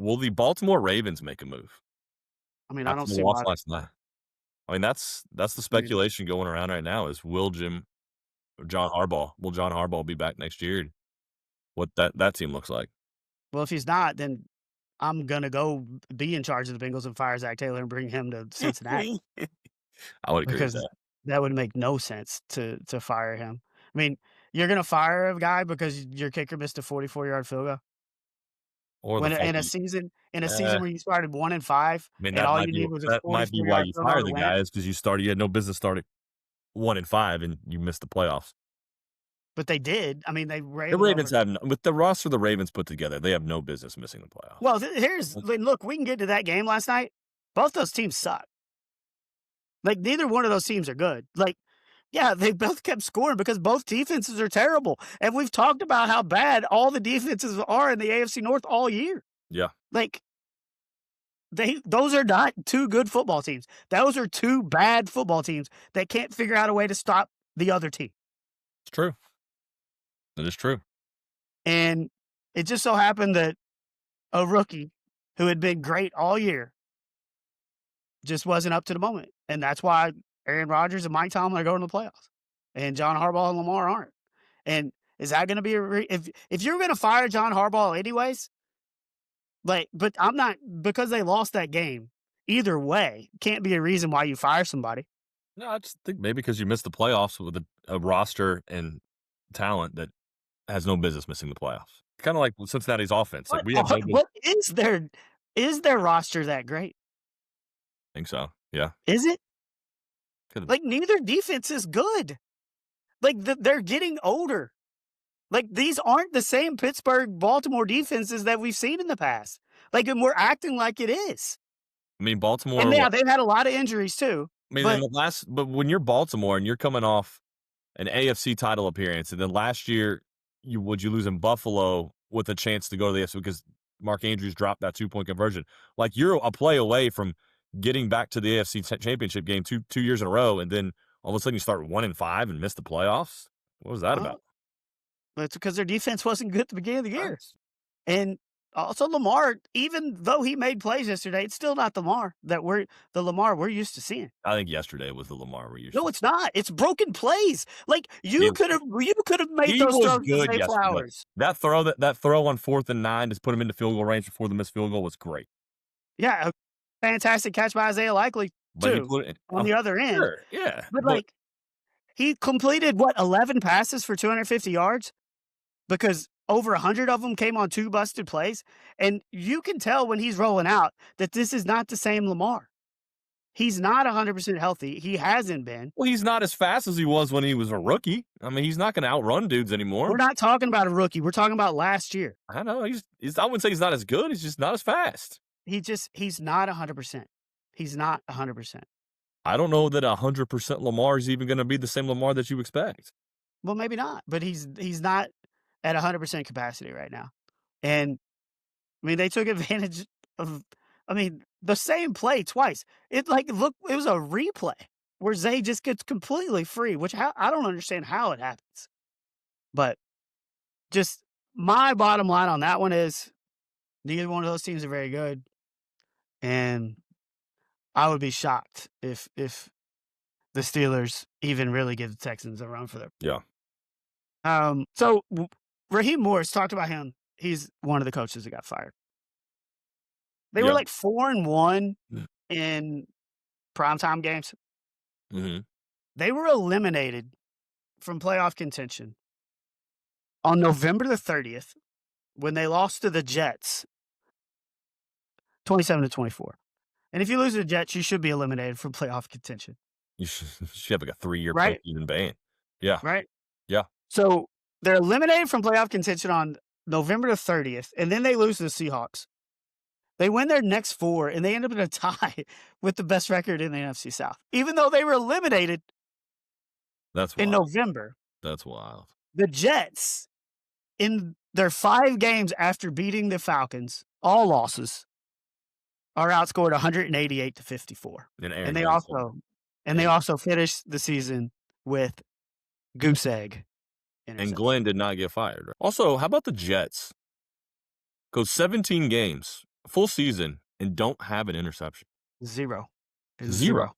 will the Baltimore Ravens make a move I mean, I after don't the see loss why. last night? I mean, that's the I mean, speculation going around right now is will John Harbaugh be back next year? What that team looks like. well, if he's not, then I'm gonna go be in charge of the Bengals and fire Zach Taylor and bring him to Cincinnati I would agree with because that. that would make no sense to fire him. I mean, you're gonna fire a guy because your kicker missed a 44-yard field goal Or the when fact in a that season eh, where you started 1-5 I mean, and all you need was a that might be why 44-yard you field goal fire to the win it, guy is because you had no business starting 1-5 and you missed the playoffs. but they did. I mean, they were The able to Ravens overcome. have no with the roster the Ravens put together, they have no business missing the playoffs. Well, here's look, we can get to that game last night. Both those teams suck. Like, neither one of those teams are good. Like, yeah, they both kept scoring because both defenses are terrible, and we've talked about how bad all the defenses are in the AFC North all year. Yeah, Like, those are not two good football teams. Those are two bad football teams that can't figure out a way to stop the other team. it's true. It is true. And it just so happened that a rookie who had been great all year just wasn't up to the moment, and that's why Aaron Rodgers and Mike Tomlin are going to the playoffs, and John Harbaugh and Lamar aren't. And is that going to be if you're going to fire John Harbaugh anyways? Like, but I'm not because they lost that game. Either way, can't be a reason why you fire somebody. No, I just think maybe because you missed the playoffs with a roster and talent that has no business missing the playoffs. Kinda like with Cincinnati's offense, like, What we have no business. what is their roster that great? Think so, yeah. Is it? Could've Like neither defense is good. Like they're getting older. Like these aren't the same Pittsburgh, Baltimore defenses that we've seen in the past. Like, and we're acting like it is. I mean, And Baltimore, yeah, what they've had a lot of injuries too. I mean, in But the last but when you're Baltimore and you're coming off an AFC title appearance, and then last year, you lose in Buffalo with a chance to go to the AFC because Mark Andrews dropped that two-point conversion. Like, you're a play away from getting back to the AFC championship game 2 years in a row, and then all of a sudden you start 1-5 and miss the playoffs? What was that well, about? it's because their defense wasn't good at the beginning of the year. That's And also Lamar, even though he made plays yesterday, it's still not the Lamar we're used to seeing. I think yesterday was the Lamar we're used No, to. it's not. It's broken plays. Like He you could have made he those was throws to good Zay yesterday. Flowers. That throw on 4th and 9 to put him into field goal range before the missed field goal was great. Yeah, a fantastic catch by Isaiah Likely But he too put it on the other end. sure, yeah, But but like he completed what 11 passes for 250 yards because over 100 of them came on two busted plays, and you can tell when he's rolling out that this is not the same Lamar. He's not 100% healthy. He hasn't been. well, he's not as fast as he was when he was a rookie. I mean, he's not gonna outrun dudes We're anymore. not talking about a rookie. We're talking about last year. I know, he's I wouldn't say he's not as good, he's just not as fast. He's not 100%. He's not 100%. I don't know that 100% Lamar is even gonna be the same Lamar that you expect. Well, maybe not, but he's not at 100% capacity right now. And I mean, they took advantage of the same play twice. It was a replay where Zay just gets completely free, which I don't understand how it happens. But just my bottom line on that one is neither one of those teams are very good, and I would be shocked if the Steelers even really give the Texans a run for their. Yeah, Raheem Morris talked about him. He's one of the coaches that got fired. They were yeah, like 4-1 mm, in primetime games. mhm, They were eliminated from playoff contention on November the 30th when they lost to the Jets 27-24. And if you lose to the Jets, you should be eliminated from playoff contention, you should have, like, a 3-year right? postseason ban. Yeah, Right? yeah, So they're eliminated from playoff contention on November the 30th, and then they lose to the Seahawks. They win their next four, and they end up in a tie with the best record in the NFC South, even though they were eliminated that's in wild, November. that's wild. The Jets, in their 5 games after beating the Falcons, all losses, are outscored 188-54. And Aaron And they Glenn said also and they and also finished the season with goose egg and interception. Glenn did not get fired. Also, how about the Jets? Go 17 games full season and don't have an interception. 0. It's 0. 0.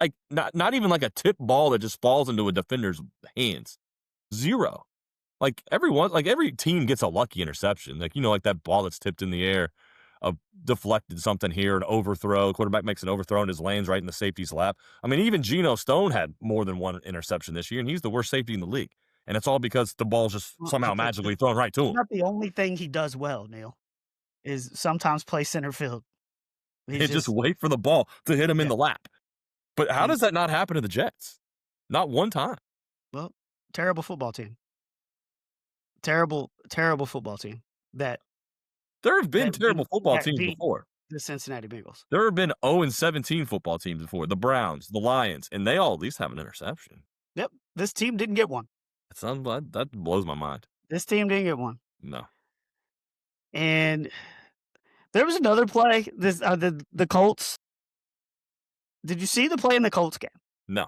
Like, not even like a tip ball that just falls into a defender's hands. 0. Every team gets a lucky interception. Like, like that ball that's tipped in the air, a deflected something here, an overthrow. Quarterback makes an overthrow and his lands right in the safety's lap. I mean, even Geno Stone had more than one interception this year, and he's the worst safety in the league. And it's all because the ball's just Well, somehow but magically thrown right to that's him. not the only thing he does well, Neil, is sometimes play center field. He's And just just wait for the ball to hit him in yeah, the lap. But how does he's that not happen to the Jets? Not one time. well, terrible football team. Terrible, terrible football team that There have been that terrible beat football that teams beat before. the Cincinnati Bengals. There have been 0-17 football teams before. The Browns, the Lions, and they all at least have an interception. Yep, this team didn't get one. That blows my mind. This team didn't get one. No. And there was another play, the Colts. Did you see the play in the Colts game? No.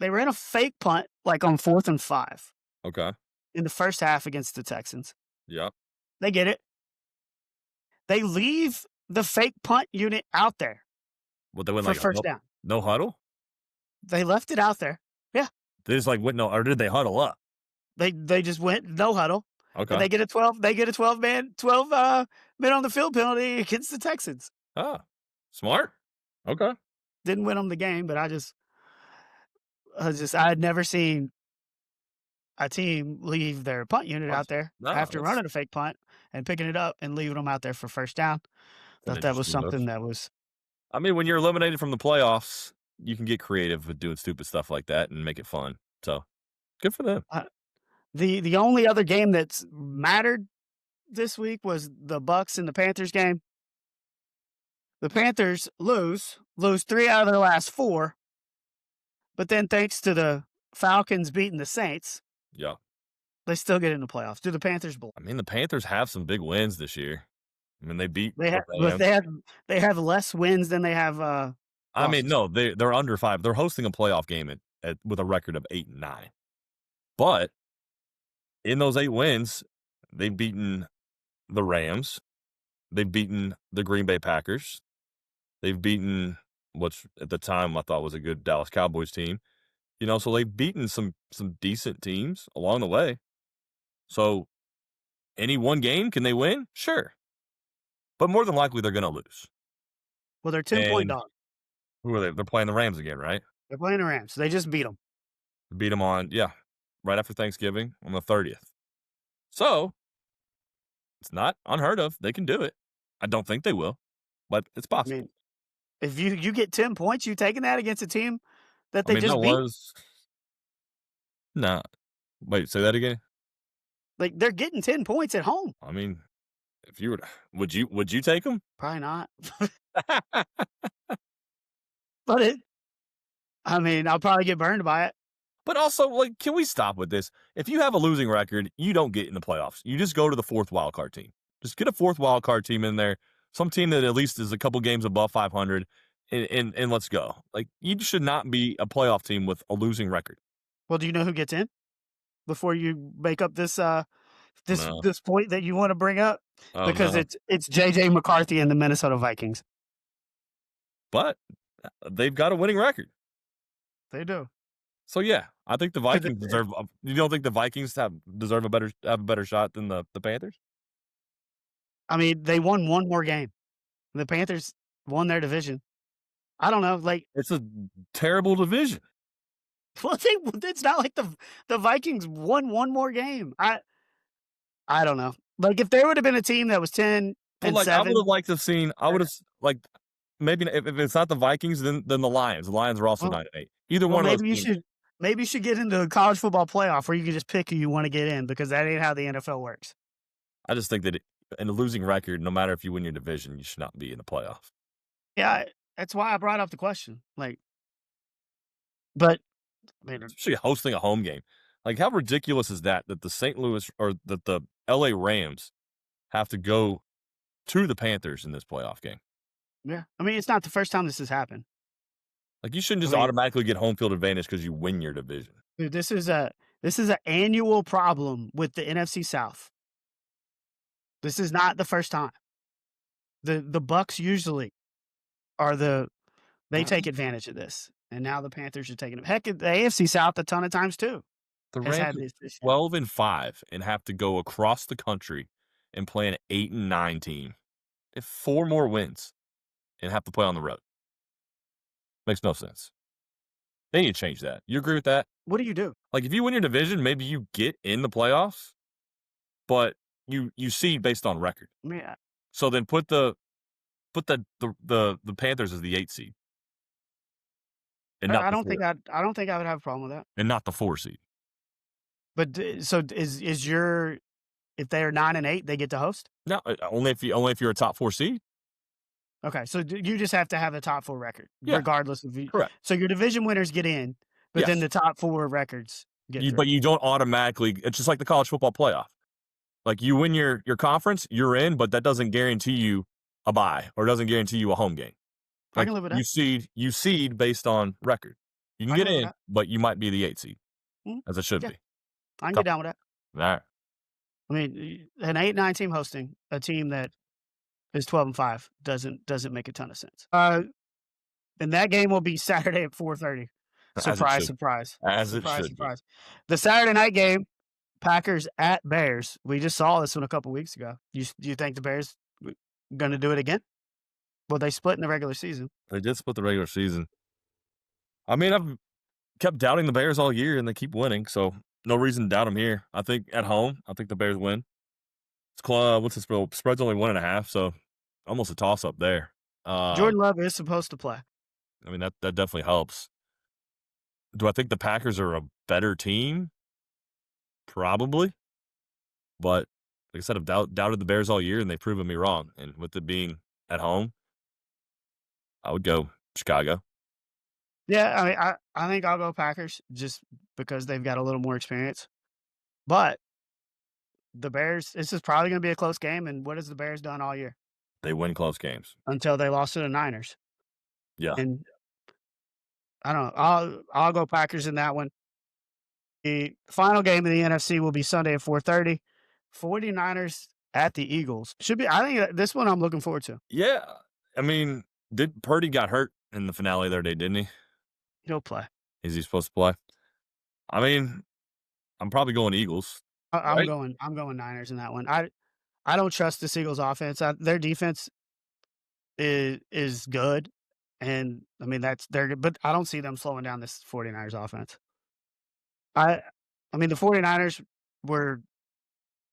They ran a fake punt, like, on 4th and 5 Okay. in the first half against the Texans. Yep. They get it. They leave the fake punt unit out there What, they went for like first down. no huddle? They left it out there. Yeah. They just went no, or did they huddle up? They just went no huddle, and Okay. they get a 12 men on the field penalty against the Texans. Ah, smart. Okay. Didn't win them the game, but I had never seen a team leave their punt unit out there No, after that's running a fake punt and picking it up and leaving them out there for first down. an Thought that was interesting move. something that was I mean, when you're eliminated from the playoffs, you can get creative with doing stupid stuff like that and make it fun. So, good for them. uh, the only other game that's mattered this week was the Bucks and the Panthers game. The Panthers lose 3 out of their last 4, but then thanks to the Falcons beating the Saints, Yeah. they still get in the playoffs. Do the Panthers belong? I mean, the Panthers have some big wins this year. I mean, they beat They the have, but Rams. they have less wins than they have I mean, losses. no, they're under 5. They're hosting a playoff game with a record of 8-9. But in those 8 wins, they've beaten the Rams, they've beaten the Green Bay Packers, they've beaten which at the time I thought was a good Dallas Cowboys team. So they've beaten some decent teams along the way. So any one game, can they win? Sure. But more than likely they're gonna lose. Well, they're 10-point And dogs. who are they? They're playing the Rams again, right? They're playing the Rams. They just beat them. Beat them right after Thanksgiving on the 30th. So it's not unheard of. They can do it. I don't think they will, but it's I possible. mean, if you get 10 points, you taking that against a team that I they mean, that just beat? was nah. Wait, say that again. Like, they're getting 10 points at home. I mean, if you were, would you take them? Probably not. But I mean, I'll probably get burned by it. But also, can we stop with this? If you have a losing record, you don't get in the playoffs. You just go to the 4th wild card team. Just get a 4th wild card team in there, some team that at least is a couple games above 500, and let's go. You should not be a playoff team with a losing record. Well, do you know who gets in before you make up this No. this point that you want to bring up? Oh Because no. it's JJ McCarthy and the Minnesota Vikings. But they've got a winning record. They do. So yeah, I think the 'Cause Vikings deserve. You don't think the Vikings deserve have a better shot than the Panthers? I mean, they won one more game. The Panthers won their division. I don't know, like, It's a terrible division. well, it's not like the Vikings won one more game. I don't know. Like, if there would have been a team that was 10 But and I would 7, have liked to have seen. I would have maybe if it's not the Vikings, then the Lions. The Lions are also well 9-8. Either well, one of those teams. maybe you should get into a college football playoff where you can just pick who you wanna get in because that ain't how the NFL works. I just think that in a losing record, no matter if you win your division, you should not be in the playoff. Yeah, that's why I brought up the question. Like, but I mean, Especially hosting a home game. How ridiculous is that the St. Louis or that the LA Rams have to go to the Panthers in this playoff game? yeah. I mean, it's not the first time this has happened. You shouldn't I just mean, automatically get home field advantage because you win your division. dude, this is an annual problem with the NFC South. This is not the first time. The Bucks usually are they Uh, take advantage of this, and now the Panthers are taking it. Heck, the AFC South a ton of times too the has Rams had are this issue. 12-5 and have to go across the country and play an 8-9 team. If 4 more wins and have to play on the road. Makes no sense. They need to change that. You agree with that? What do you do? Like, if you win your division, maybe you get in the playoffs, but you seed based on record. I mean, So then put the Panthers as the 8 seed and not I the don't think 4 I don't think I would have a problem with that. and not the 4 seed. But so is your if they are 9 and 8, they get to host? No, only if you're a top 4 seed. Okay, so you just have to have a top four record, Yeah, regardless of you. correct. So your division winners get in, but then Yes. the top four records get But through. you don't automatically it's just like the college football playoff. Like, you win your conference, you're in, but that doesn't guarantee you a bye or doesn't guarantee you a home game. I Like, can live with you that. seed you seed based on record. You can I can get live with in, that. but you might be the 8 seed, Mhm. as it should Yeah, be. I can get Tough. down with that. Alright. I mean, an 8-9 team hosting a team that is 12-5 doesn't make a ton of sense. And that game will be Saturday at 4:30. As it Surprise, should. surprise, As it surprise, should be. surprise. The Saturday night game, Packers at Bears. We just saw this one a couple weeks ago. Do you think the Bears going to do it again? Well, they split in the regular season. They did split the regular season. I mean, I've kept doubting the Bears all year, and they keep winning, so no reason to doubt them here. I think at home, I think the Bears win. What's the spread? Spread's only 1.5, so almost a toss-up there. Um, Jordan Love is supposed to play. I mean, that definitely helps. Do I think the Packers are a better team? Probably, but like I said, I've doubted the Bears all year, and they've proven me wrong, and with it being at home, I would go Chicago. Yeah, I mean, I think I'll go Packers just because they've got a little more experience. But the Bears, this is probably going to be a close game. And what has the Bears done all year They win close games. until they lost to the Niners? Yeah. And I don't know. I'll go Packers in that one. The final game in the NFC will be Sunday at 4:30. 49ers at the Eagles. Should be I think this one I'm looking forward to. Yeah, I mean, did Purdy got hurt in the finale the other day, didn't he? He'll play. Is he supposed to play? I mean, I'm probably going Eagles, right? I'm going Niners in that one. I don't trust the Eagles offense. Their defense is good, and I mean that's they're good, but I don't see them slowing down this 49ers offense. I I mean the 49ers were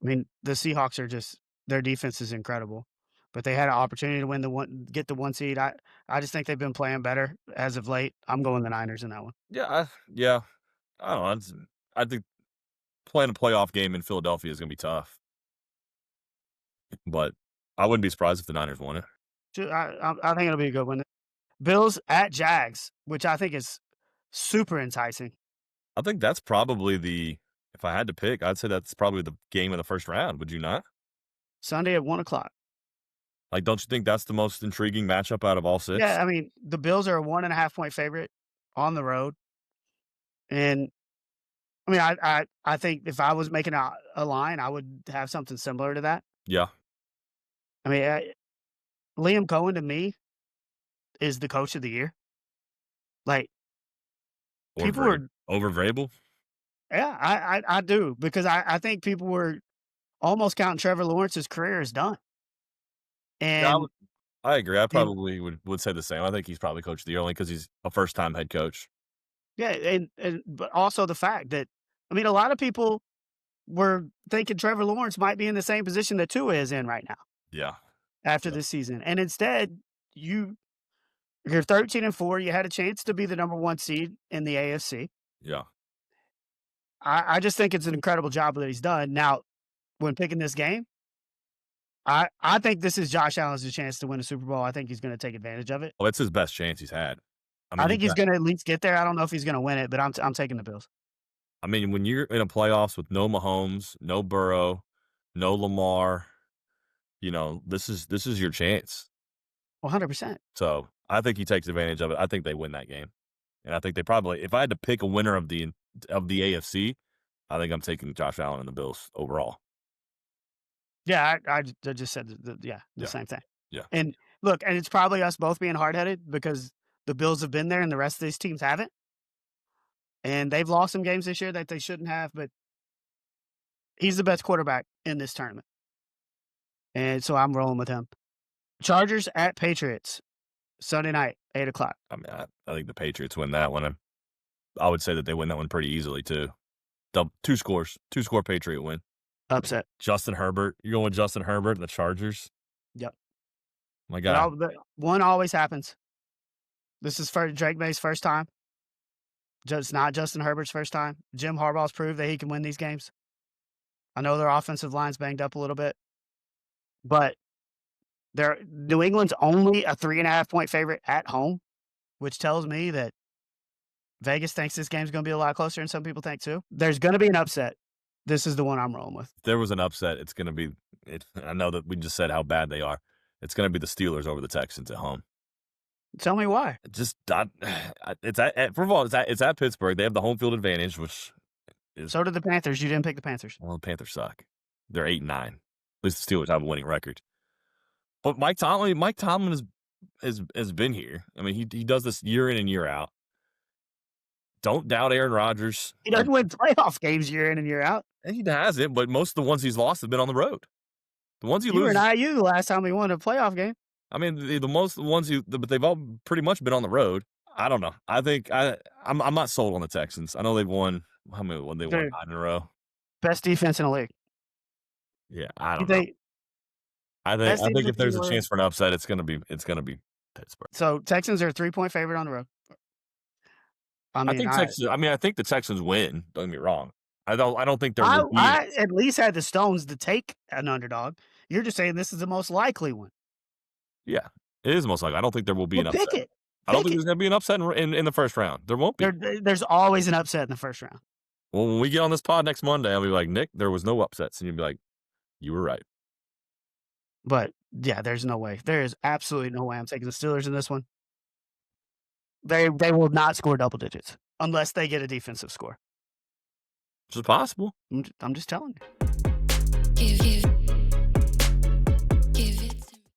I mean the Seahawks are just their defense is incredible, but they had an opportunity to win get the 1 seed. I just think they've been playing better as of late. I'm going the Niners in that one. Yeah, I don't know. I think playing a playoff game in Philadelphia is gonna be tough, but I wouldn't be surprised if the Niners won it. I think it'll be a good one. Bills at Jags, which I think is super enticing. I think that's probably if I had to pick, I'd say that's probably the game of the first round. Would you not? Sunday at 1 o'clock. Like, don't you think that's the most intriguing matchup out of all Yeah, six? I mean, the Bills are a 1.5 point favorite on the road, and I mean, I think if I was making a line, I would have something similar to that. Yeah, I mean, Liam Cohen to me is the coach of the year. Like, or people Vrabel were over Vrabel. yeah, I do because I think people were almost counting Trevor Lawrence's career as done, Yeah, and I agree. I and probably would say the same. I think he's probably coach of the year only because he's a first time head coach. yeah, and but also the fact that I mean, a lot of people were thinking Trevor Lawrence might be in the same position that Tua is in right now Yeah, after yeah, this season, and instead you're 13-4. You had a chance to be the number 1 seed in the AFC. yeah. I just think it's an incredible job that he's done. Now, when picking this game, I think this is Josh Allen's chance to win a Super Bowl. I think he's going to take advantage of it. Well, it's his best chance he's had. I I mean, think he's going to at least get there. I don't know if he's going to win it, but I'm taking the Bills. when you're in a playoffs with no Mahomes, no Burrow, no Lamar, this is your chance. 100%. So I think he takes advantage of it. I think they win that game, and I think they probably. If I had to pick a winner of the AFC, I think I'm taking Josh Allen and the Bills overall. Yeah, I just said the Yeah. same thing. Yeah. And look, and it's probably us both being hard-headed because the Bills have been there and the rest of these teams haven't, and they've lost some games this year that they shouldn't have, but he's the best quarterback in this tournament, and so I'm rolling with him. Chargers at Patriots, Sunday night, 8 o'clock. I mean, I think the Patriots win that one. I would say that they win that one pretty easily too. Two scores, 2-score Patriot win. Upset. Justin Herbert. You're going with Justin Herbert and the Chargers? Yep. My But guy. one always happens. This is for Drake May's first time. It's not Justin Herbert's first time. Jim Harbaugh's proved that he can win these games. I know their offensive line's banged up a little bit, but New England's only a 3.5-point favorite at home, which tells me that Vegas thinks this game's gonna be a lot closer than some people think too. There's gonna be an upset. This is the one I'm rolling with. If there was an upset, it's gonna be I know that we just said how bad they are. It's gonna be the Steelers over the Texans at home. Tell me why. Just it's at first of all, it's at Pittsburgh. They have the home field advantage, which is So did the Panthers. You didn't pick the Panthers. well, the Panthers suck. They're 8-9. At least the Steelers have a winning record. But Mike Tomlin has been here. I mean, he does this year in and year out. Don't doubt Aaron Rodgers. He doesn't win playoff games year in and year out. And he hasn't, but most of the ones he's lost have been on the road. The ones he You were loses, an IU the last time he won a playoff game. I mean, the most the ones but they've all pretty much been on the road. I don't know. I think I'm not sold on the Texans. I know they've won how many? They won 9 in a row. Best defense in the league. Yeah, I You don't know. think I best think defense if there's in a the chance league? for an upset, it's gonna be Pittsburgh. So Texans are a 3-point favorite on the road. I I mean, think Texas. I mean, I think the Texans win. Don't get me wrong. I don't think there will be. I at least had the stones to take an underdog. You're just saying this is the most likely one. Yeah, it is most likely. I don't think there will be an Well, upset. pick it. I don't Pick think there's it. gonna be an upset in the first round. There won't be. There's always an upset in the first round. Well, when we get on this pod next Monday, I'll be like, Nick, there was no upsets, and you'll be like, you were right. But yeah, there's no way. There is absolutely no way I'm taking the Steelers in this one. They will not score double digits unless they get a defensive score. It's possible. I'm just telling you.